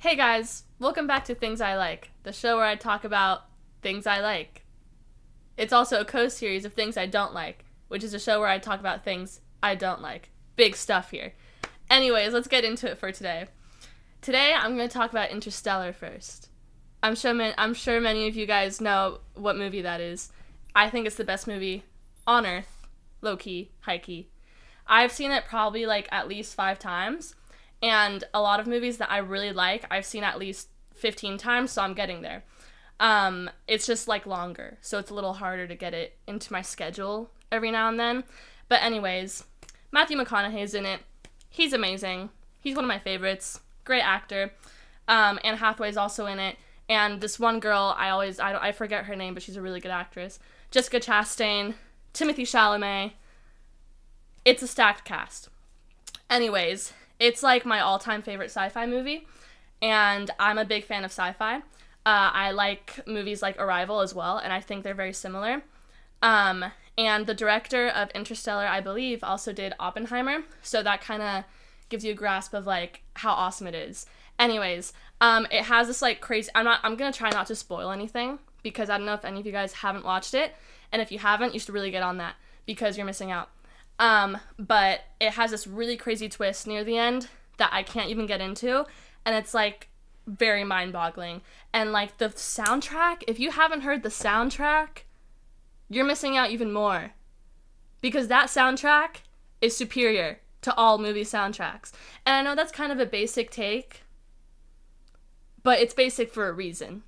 Hey guys, welcome back to Things I Like, the show where I talk about things I like. It's also a co-series of Things I Don't Like, which is a show where I talk about things I don't like. Big stuff here. Anyways, let's get into it for today. Today, I'm going to talk about Interstellar first. I'm sure many of you guys know what movie that is. I think it's the best movie on Earth, low-key, high-key. I've seen it probably at least 5 times. And a lot of movies that I really like, I've seen at least 15 times, so I'm getting there. It's just longer, so it's a little harder to get it into my schedule every now and then. But anyways, Matthew McConaughey's in it. He's amazing. He's one of my favorites. Great actor. Anne Hathaway's also in it. And this one girl, I forget her name, but she's a really good actress. Jessica Chastain, Timothée Chalamet. It's a stacked cast. Anyways, it's my all-time favorite sci-fi movie, and I'm a big fan of sci-fi. I like movies like Arrival as well, and I think they're very similar. And the director of Interstellar, I believe, also did Oppenheimer, so that kind of gives you a grasp of how awesome it is. Anyways, it has this crazy. I'm gonna try not to spoil anything because I don't know if any of you guys haven't watched it, and if you haven't, you should really get on that because you're missing out. But it has this really crazy twist near the end that I can't even get into, and it's very mind-boggling. And the soundtrack, if you haven't heard the soundtrack, you're missing out even more, because that soundtrack is superior to all movie soundtracks. And I know that's kind of a basic take, but it's basic for a reason.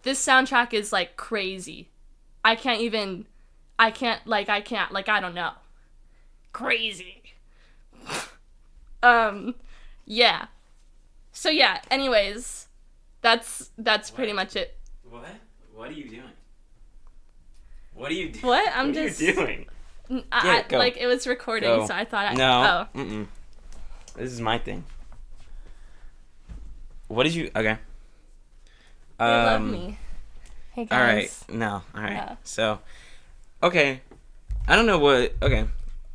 This soundtrack is crazy. I don't know. Crazy. Yeah. So yeah, anyways, that's pretty much it. What? What are you doing? What are you doing? What? What are you doing? Go. It was recording, Go. so I thought No. Oh. Mm-mm. This is my thing. What did you... Okay. They love me. Hey guys. Alright. No. Alright. Yeah. So, okay. I don't know what... Okay.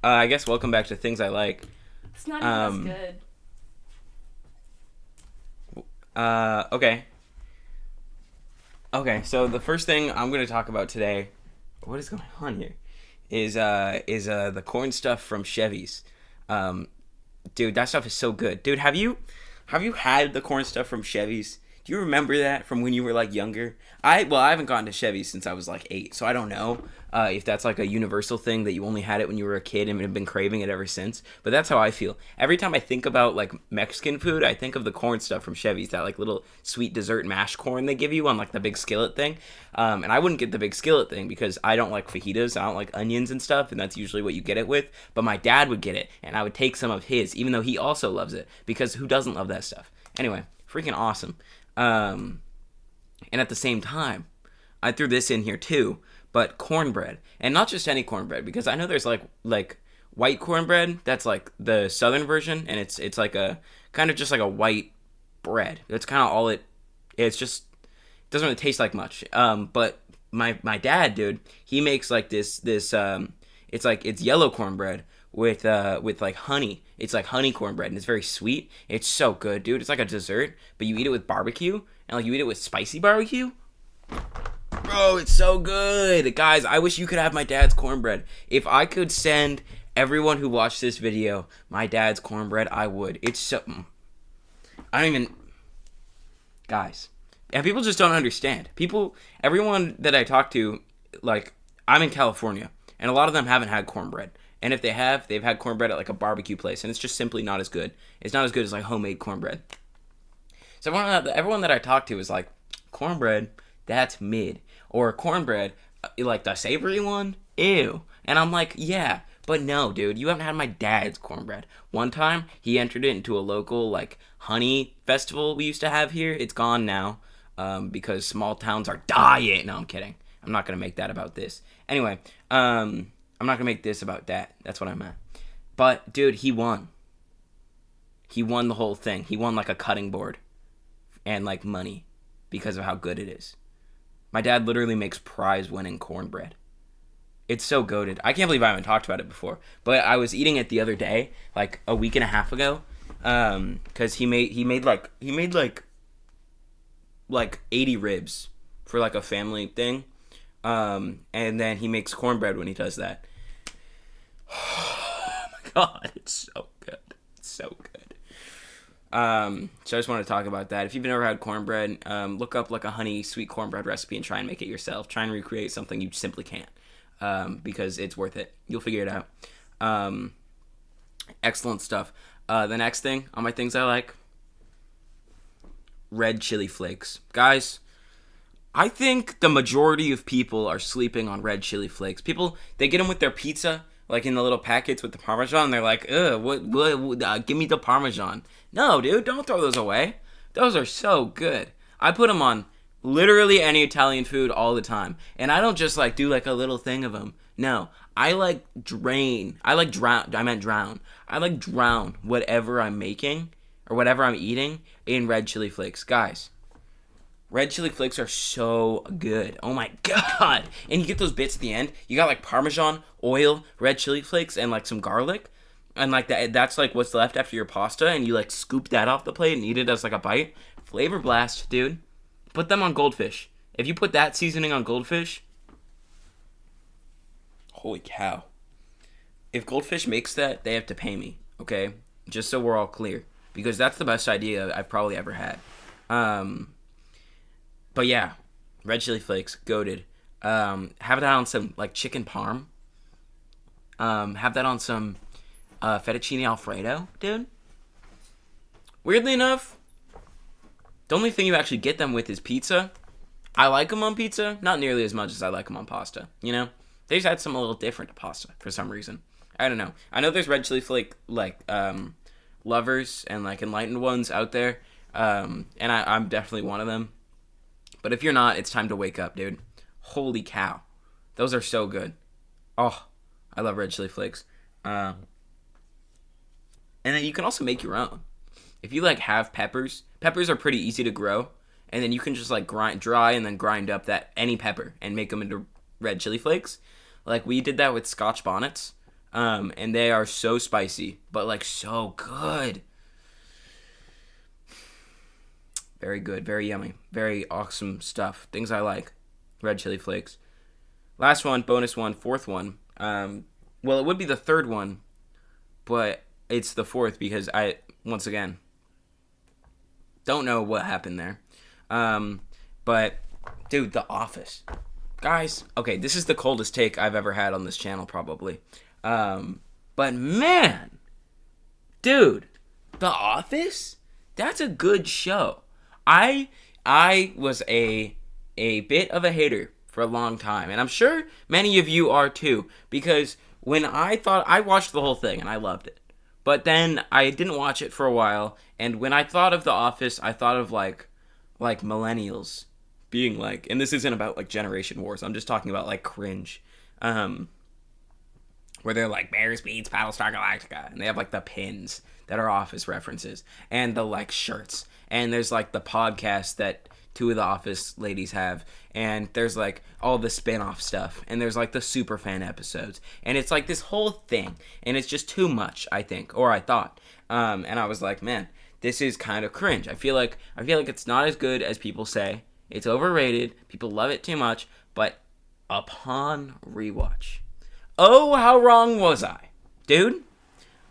I guess welcome back to Things I Like. It's not even as good. Okay. Okay, so the first thing I'm going to talk about today, what is going on here, is the corn stuff from Chevy's. Dude, that stuff is so good. Dude, have you had the corn stuff from Chevy's? Do you remember that from when you were younger? I haven't gotten to Chevy's since I was 8, so I don't know if that's a universal thing that you only had it when you were a kid and have been craving it ever since. But that's how I feel. Every time I think about Mexican food, I think of the corn stuff from Chevy's, that little sweet dessert mashed corn they give you on the big skillet thing. And I wouldn't get the big skillet thing because I don't like fajitas, I don't like onions and stuff, and that's usually what you get it with. But my dad would get it, and I would take some of his, even though he also loves it, because who doesn't love that stuff? Anyway, freaking awesome. And at the same time, I threw this in here too, but cornbread, and not just any cornbread, because I know there's white cornbread that's the southern version, and it's a kind of just a white bread. That's kind of all it's just doesn't really taste like much. But my dad, dude, he makes this it's yellow cornbread with honey. It's honey cornbread, and it's very sweet. It's so good, dude. It's like a dessert, but you eat it with barbecue, and you eat it with spicy barbecue. Bro, it's so good. Guys, I wish you could have my dad's cornbread. If I could send everyone who watched this video my dad's cornbread, I would. It's so... I don't even... Guys. And people just don't understand. Everyone that I talk to, I'm in California, and a lot of them haven't had cornbread. And if they have, they've had cornbread at a barbecue place, and it's just simply not as good. It's not as good as homemade cornbread. So everyone that I talk to is cornbread, that's mid. Or cornbread, the savory one, ew. And I'm yeah, but no, dude, you haven't had my dad's cornbread. One time, he entered it into a local honey festival we used to have here. It's gone now, because small towns are dying. No, I'm kidding. I'm not gonna make that about this. Anyway, I'm not gonna make this about that. That's what I meant. But dude, he won. He won the whole thing. He won a cutting board and money because of how good it is. My dad literally makes prize-winning cornbread. It's so goated. I can't believe I haven't talked about it before. But I was eating it the other day, a week and a half ago, Because he made like 80 ribs for like a family thing. And then he makes cornbread when he does that. Oh my god, it's so good. It's so good. So I just want to talk about that. If you've never had cornbread, look up like a honey sweet cornbread recipe and try and make it yourself. Try and recreate something you simply can't, because it's worth it. You'll figure it out. Excellent stuff. The next thing on my things I like, red chili flakes. Guys, I think the majority of people are sleeping on red chili flakes. People, they get them with their pizza, like in the little packets with the Parmesan. And they're like, ugh, what give me the Parmesan. No, dude, don't throw those away. Those are so good. I put them on literally any Italian food all the time. And I don't just like do like a little thing of them. No, I like drown. I like drown whatever I'm making or whatever I'm eating in red chili flakes. Guys, red chili flakes are so good. Oh my god. And you get those bits at the end. You got like Parmesan, oil, red chili flakes, and like some garlic. And like that's like what's left after your pasta. And you like scoop that off the plate and eat it as like a bite. Flavor blast, dude. Put them on goldfish. If you put that seasoning on goldfish, holy cow. If Goldfish makes that, they have to pay me, okay? Just so we're all clear. Because that's the best idea I've probably ever had. But yeah, red chili flakes, goated. Have that on some like chicken parm. Have that on some fettuccine alfredo, dude. Weirdly enough, the only thing you actually get them with is pizza. I like them on pizza, not nearly as much as I like them on pasta, you know? They just add something a little different to pasta for some reason. I don't know. I know there's red chili flake like lovers and like enlightened ones out there, and I'm definitely one of them. But if you're not, it's time to wake up, dude. Holy cow, those are so good. Oh, I love red chili flakes. And then you can also make your own. If you like have peppers are pretty easy to grow, and then you can just like dry and then grind up that any pepper and make them into red chili flakes. Like we did that with Scotch bonnets. And they are so spicy, but like so good. Very good, very yummy, very awesome stuff. Things I like. Red chili flakes. Last one, bonus one, fourth one. Well, it would be the third one, but it's the fourth because I, once again, don't know what happened there. But, dude, The Office. Guys, okay, this is the coldest take I've ever had on this channel, probably. But man, dude, The Office? That's a good show. I was a bit of a hater for a long time, and I'm sure many of you are too, because when I watched the whole thing and I loved it, but then I didn't watch it for a while, and when I thought of The Office, I thought of like millennials being like, and this isn't about like generation wars, I'm just talking about like cringe, where they're like Bears Beats Battlestar Galactica, and they have like the pins that are Office references, and the like shirts, and there's like the podcast that two of the Office ladies have, and there's like all the spin-off stuff, and there's like the super fan episodes, and it's like this whole thing, and it's just too much, I think, or I thought, and I was like, man, this is kind of cringe. I feel like it's not as good as people say. It's overrated. People love it too much, but upon rewatch, oh, how wrong was I? Dude,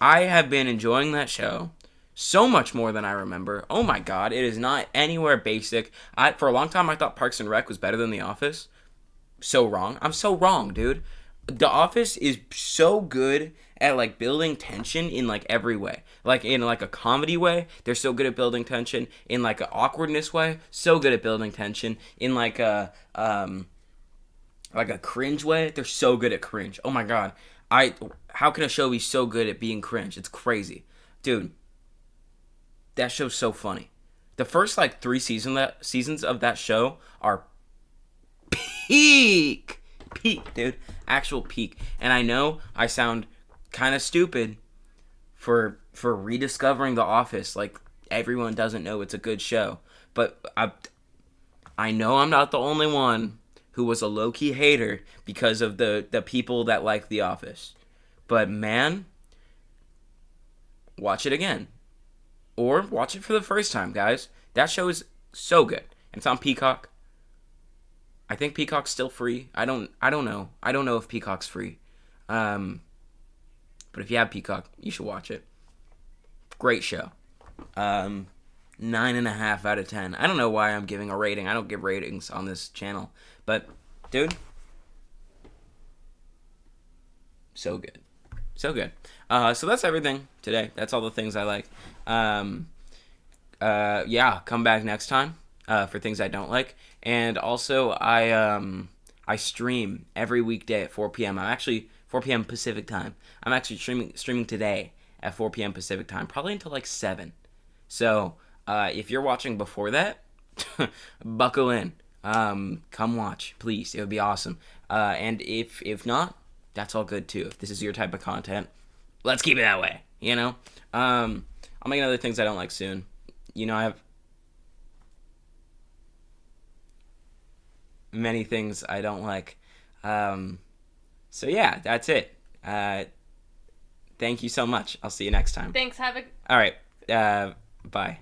I have been enjoying that show so much more than I remember. Oh my god, it is not anywhere basic. For a long time, I thought Parks and Rec was better than The Office. So wrong. I'm so wrong, dude. The Office is so good at like building tension in like every way. Like in like a comedy way, they're so good at building tension. In like an awkwardness way, so good at building tension. In like a cringe way, they're so good at cringe. Oh my god. How can a show be so good at being cringe? It's crazy. Dude, that show's so funny. The first like 3 seasons of that show are peak, dude. Actual peak. And I know I sound kind of stupid for rediscovering The Office. Like, everyone doesn't know it's a good show. But I know I'm not the only one who was a low-key hater because of the people that like The Office. But man, watch it again. or watch it for the first time, guys. That show is so good. And it's on Peacock. I think Peacock's still free. I don't know. I don't know if Peacock's free. But if you have Peacock, you should watch it. Great show. 9.5 out of 10. I don't know why I'm giving a rating. I don't give ratings on this channel. But, dude, so good. So good. So that's everything today. That's all the things I like. Yeah, come back next time for things I don't like. And also, I stream every weekday at 4 p.m. I'm actually 4 p.m. Pacific time. I'm actually streaming today at 4 p.m. Pacific time, probably until like 7. So if you're watching before that, buckle in. Come watch, please. It would be awesome. And if not, that's all good too. If this is your type of content, let's keep it that way. You know, I'll make other things I don't like soon. You know, I have many things I don't like. So yeah, that's it. Thank you so much. I'll see you next time. Thanks. All right. Bye.